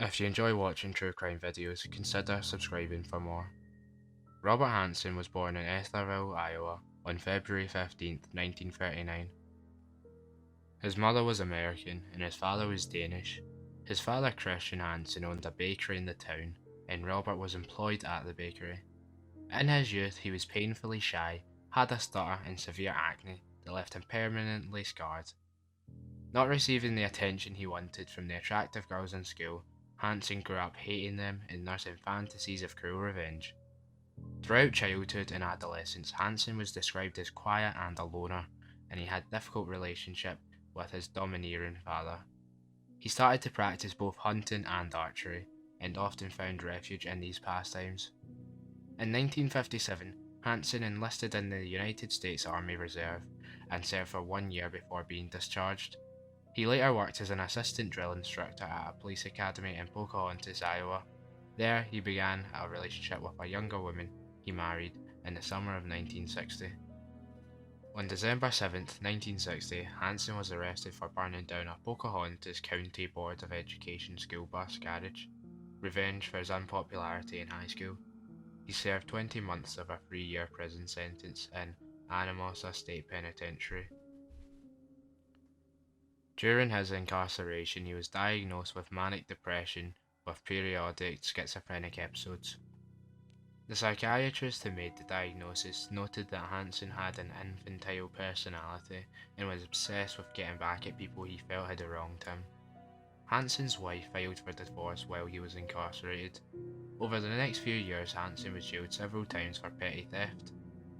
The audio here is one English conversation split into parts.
If you enjoy watching true crime videos, consider subscribing for more. Robert Hansen was born in Etherville, Iowa on February 15, 1939. His mother was American and his father was Danish. His father, Christian Hansen, owned a bakery in the town, and Robert was employed at the bakery. In his youth, he was painfully shy, had a stutter and severe acne that left him permanently scarred. Not receiving the attention he wanted from the attractive girls in school, Hansen grew up hating them and nursing fantasies of cruel revenge. Throughout childhood and adolescence, Hansen was described as quiet and a loner, and he had difficult relationship with his domineering father. He started to practice both hunting and archery, and often found refuge in these pastimes. In 1957, Hansen enlisted in the United States Army Reserve and served for 1 year before being discharged. He later worked as an assistant drill instructor at a police academy in Pocahontas, Iowa. There, he began a relationship with a younger woman he married in the summer of 1960. On December 7, 1960, Hansen was arrested for burning down a Pocahontas County Board of Education school bus garage, revenge for his unpopularity in high school. He served 20 months of a 3-year prison sentence in Anamosa State Penitentiary. During his incarceration, he was diagnosed with manic depression with periodic schizophrenic episodes. The psychiatrist who made the diagnosis noted that Hansen had an infantile personality and was obsessed with getting back at people he felt had wronged him. Hansen's wife filed for divorce while he was incarcerated. Over the next few years, Hansen was jailed several times for petty theft.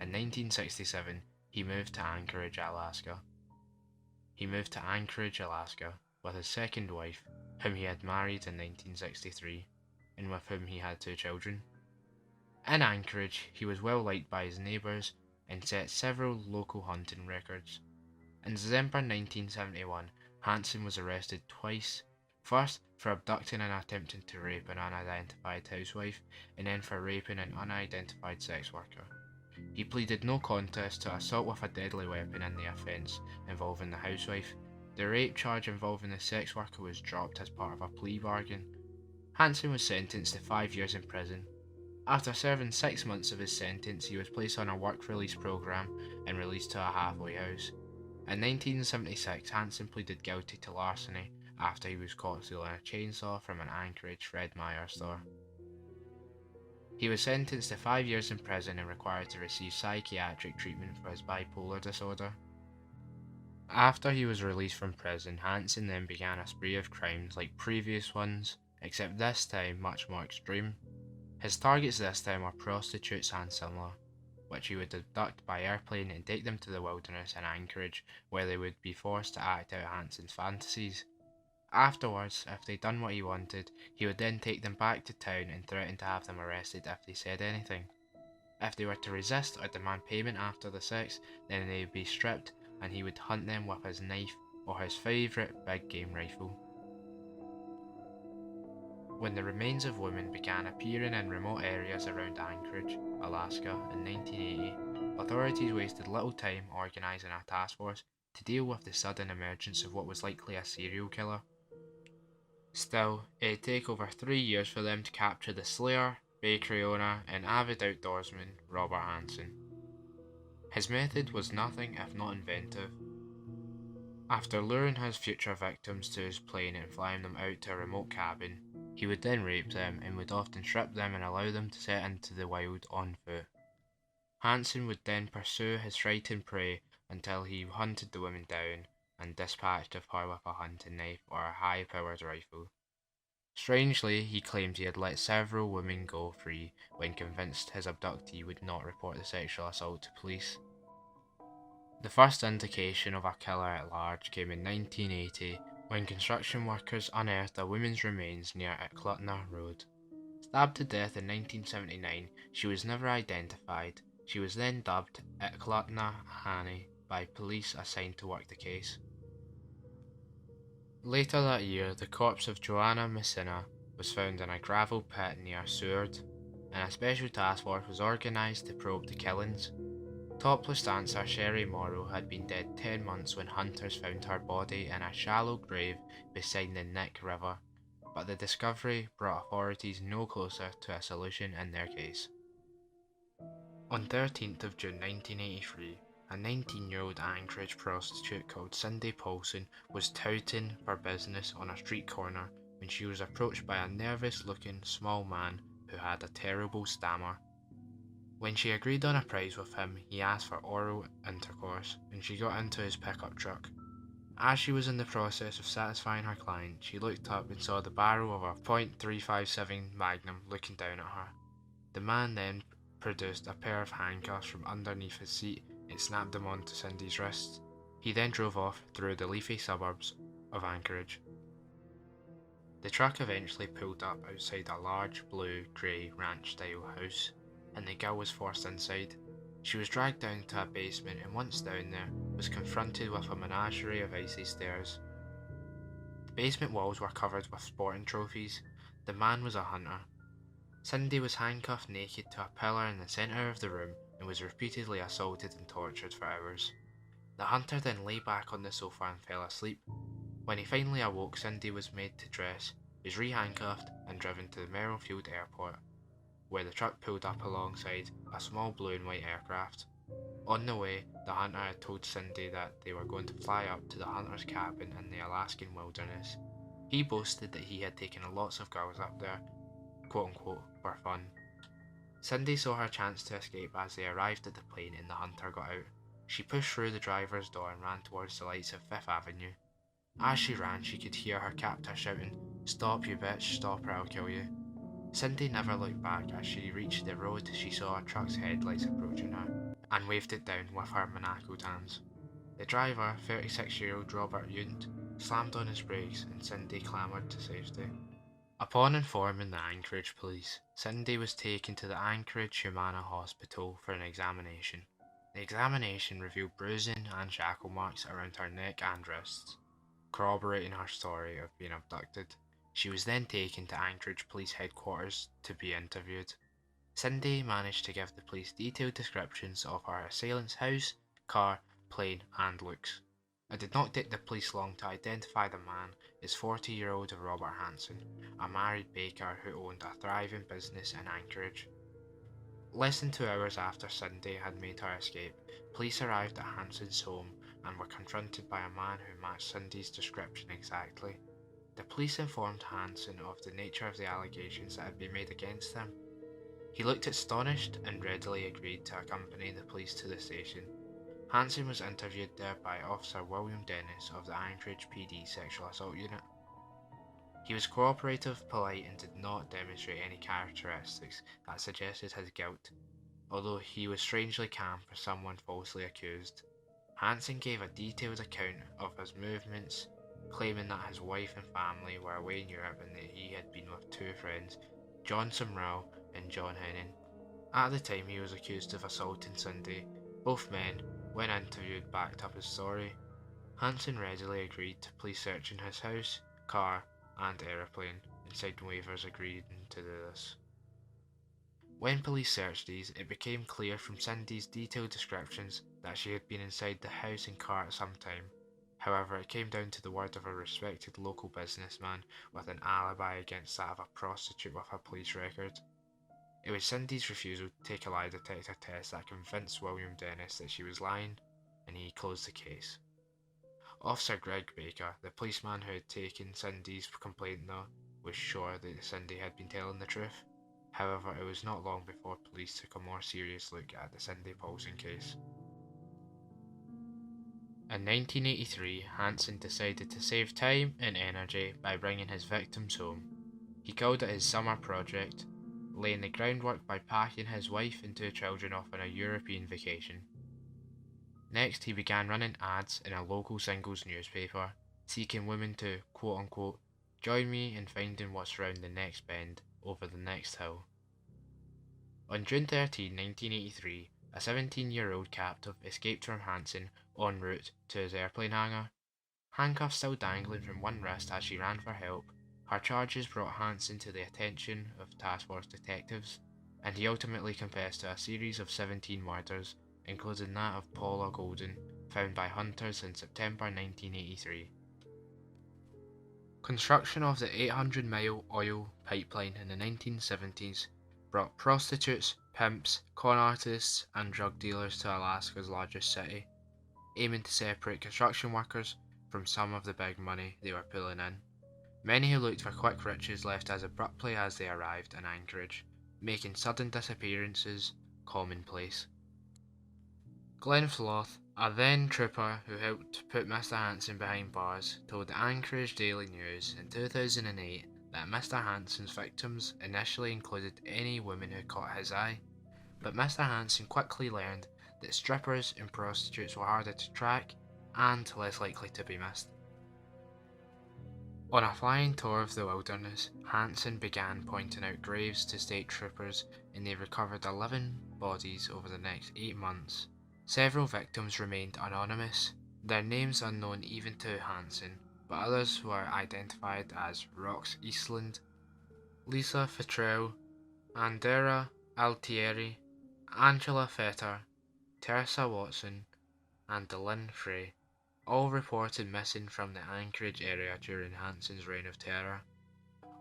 In 1967, he moved to Anchorage, Alaska. With his second wife, whom he had married in 1963, and with whom he had 2 children. In Anchorage, he was well liked by his neighbours and set several local hunting records. In December 1971, Hansen was arrested twice, first for abducting and attempting to rape an unidentified housewife, and then for raping an unidentified sex worker. He pleaded no contest to assault with a deadly weapon in the offence involving the housewife. The rape charge involving the sex worker was dropped as part of a plea bargain. Hansen was sentenced to 5 years in prison. After serving 6 months of his sentence, he was placed on a work release program and released to a halfway house. In 1976, Hansen pleaded guilty to larceny after he was caught stealing a chainsaw from an Anchorage Fred Meyer store. He was sentenced to 5 years in prison and required to receive psychiatric treatment for his bipolar disorder. After he was released from prison, Hansen then began a spree of crimes like previous ones, except this time much more extreme. His targets this time were prostitutes and similar, which he would abduct by airplane and take them to the wilderness in Anchorage, where they would be forced to act out Hansen's fantasies. Afterwards, if they'd done what he wanted, he would then take them back to town and threaten to have them arrested if they said anything. If they were to resist or demand payment after the sex, then they would be stripped and he would hunt them with his knife or his favourite big game rifle. When the remains of women began appearing in remote areas around Anchorage, Alaska in 1980, authorities wasted little time organising a task force to deal with the sudden emergence of what was likely a serial killer. Still, it'd take over 3 years for them to capture the slayer, bakery owner, and avid outdoorsman Robert Hansen. His method was nothing if not inventive. After luring his future victims to his plane and flying them out to a remote cabin, he would then rape them and would often strip them and allow them to set into the wild on foot. Hansen would then pursue his frightened prey until he hunted the women down and dispatched of her with a hunting knife or a high-powered rifle. Strangely, he claimed he had let several women go free when convinced his abductee would not report the sexual assault to police. The first indication of a killer at large came in 1980 when construction workers unearthed a woman's remains near Eklutna Road. Stabbed to death in 1979, she was never identified. She was then dubbed Eklutna Hanny by police assigned to work the case. Later that year, the corpse of Joanna Messina was found in a gravel pit near Seward, and a special task force was organised to probe the killings. Topless dancer Sherry Morrow had been dead 10 months when hunters found her body in a shallow grave beside the Nick River. but the discovery brought authorities no closer to a solution in their case. On 13th of June 1983, a 19-year-old Anchorage prostitute called Cindy Paulson was touting for business on a street corner when she was approached by a nervous-looking small man who had a terrible stammer. When she agreed on a price with him, he asked for oral intercourse, and she got into his pickup truck. As she was in the process of satisfying her client, she looked up and saw the barrel of a .357 Magnum looking down at her. The man then produced a pair of handcuffs from underneath his seat and snapped them onto Cindy's wrists. He then drove off through the leafy suburbs of Anchorage. The truck eventually pulled up outside a large blue-grey ranch-style house, and the girl was forced inside. She was dragged down to a basement, and once down there, was confronted with a menagerie of icy stairs. The basement walls were covered with sporting trophies. The man was a hunter. Cindy was handcuffed naked to a pillar in the centre of the room and was repeatedly assaulted and tortured for hours. The hunter then lay back on the sofa and fell asleep. When he finally awoke, Cindy was made to dress, was re-handcuffed and driven to the Merrifield Airport, where the truck pulled up alongside a small blue and white aircraft. On the way, the hunter had told Cindy that they were going to fly up to the hunter's cabin in the Alaskan wilderness. He boasted that he had taken lots of girls up there, quote-unquote, for fun. Cindy saw her chance to escape as they arrived at the plane and the hunter got out. She pushed through the driver's door and ran towards the lights of Fifth Avenue. As she ran, she could hear her captor shouting, "Stop, you bitch, stop or I'll kill you." Cindy never looked back. As she reached the road, she saw a truck's headlights approaching her and waved it down with her manacled hands. The driver, 36-year-old Robert Hansen, slammed on his brakes and Cindy clambered to safety. Upon informing the Anchorage police, Cindy was taken to the Anchorage Humana Hospital for an examination. The examination revealed bruising and shackle marks around her neck and wrists, corroborating her story of being abducted. She was then taken to Anchorage Police Headquarters to be interviewed. Cindy managed to give the police detailed descriptions of her assailant's house, car, plane, and looks. It did not take the police long to identify the man as 40-year-old Robert Hansen, a married baker who owned a thriving business in Anchorage. Less than 2 hours after Cindy had made her escape, police arrived at Hansen's home and were confronted by a man who matched Cindy's description exactly. The police informed Hansen of the nature of the allegations that had been made against him. He looked astonished and readily agreed to accompany the police to the station. Hansen was interviewed there by Officer William Dennis of the Anchorage PD Sexual Assault Unit. He was cooperative, polite, and did not demonstrate any characteristics that suggested his guilt, although he was strangely calm for someone falsely accused. Hansen gave a detailed account of his movements, claiming that his wife and family were away in Europe and that he had been with two friends, John Sumrall and John Henning. At the time he was accused of assaulting Cindy. Both men, when interviewed, backed up his story. Hansen readily agreed to police searching his house, car, and aeroplane, and signed waivers agreeing to do this. When police searched these, it became clear from Cindy's detailed descriptions that she had been inside the house and car at some time. However, it came down to the word of a respected local businessman with an alibi against that of a prostitute with a police record. It was Cindy's refusal to take a lie detector test that convinced William Dennis that she was lying, and he closed the case. Officer Greg Baker, the policeman who had taken Cindy's complaint though, was sure that Cindy had been telling the truth. However, it was not long before police took a more serious look at the Cindy Paulson case. In 1983, Hansen decided to save time and energy by bringing his victims home. He called it his summer project, laying the groundwork by packing his wife and two children off on a European vacation. Next, he began running ads in a local singles newspaper, seeking women to, quote-unquote, join me in finding what's round the next bend, over the next hill. On June 13, 1983, a 17-year-old captive escaped from Hansen en route to his airplane hangar. Handcuffs still dangling from one wrist as she ran for help, her charges brought Hansen to the attention of task force detectives, and he ultimately confessed to a series of 17 murders, including that of Paula Golden, found by hunters in September 1983. Construction of the 800-mile oil pipeline in the 1970s brought prostitutes, pimps, con artists, and drug dealers to Alaska's largest city, aiming to separate construction workers from some of the big money they were pulling in. Many who looked for quick riches left as abruptly as they arrived in Anchorage, making sudden disappearances commonplace. Glenn Floth, a then trooper who helped put Mr. Hansen behind bars, told the Anchorage Daily News in 2008 that Mr. Hansen's victims initially included any woman who caught his eye, but Mr. Hansen quickly learned that strippers and prostitutes were harder to track and less likely to be missed. On a flying tour of the wilderness, Hansen began pointing out graves to state troopers, and they recovered 11 bodies over the next 8 months. Several victims remained anonymous, their names unknown even to Hansen, but others were identified as Rox Eastland, Lisa Futrell, Andera Altieri, Angela Fetter, Teresa Watson, and Lynn Frey, all reported missing from the Anchorage area during Hansen's reign of terror.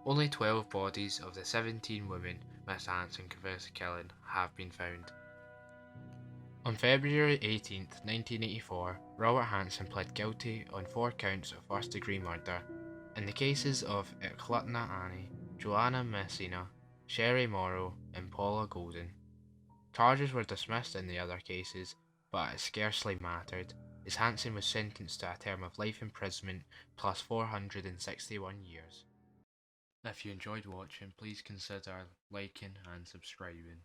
Only 12 bodies of the 17 women Mr. Hansen confessed to killing have been found. On February 18, 1984, Robert Hansen pled guilty on 4 counts of first-degree murder in the cases of Eklutna Annie, Joanna Messina, Sherry Morrow, and Paula Golden. Charges were dismissed in the other cases, but it scarcely mattered, as Hansen was sentenced to a term of life imprisonment plus 461 years. If you enjoyed watching, please consider liking and subscribing.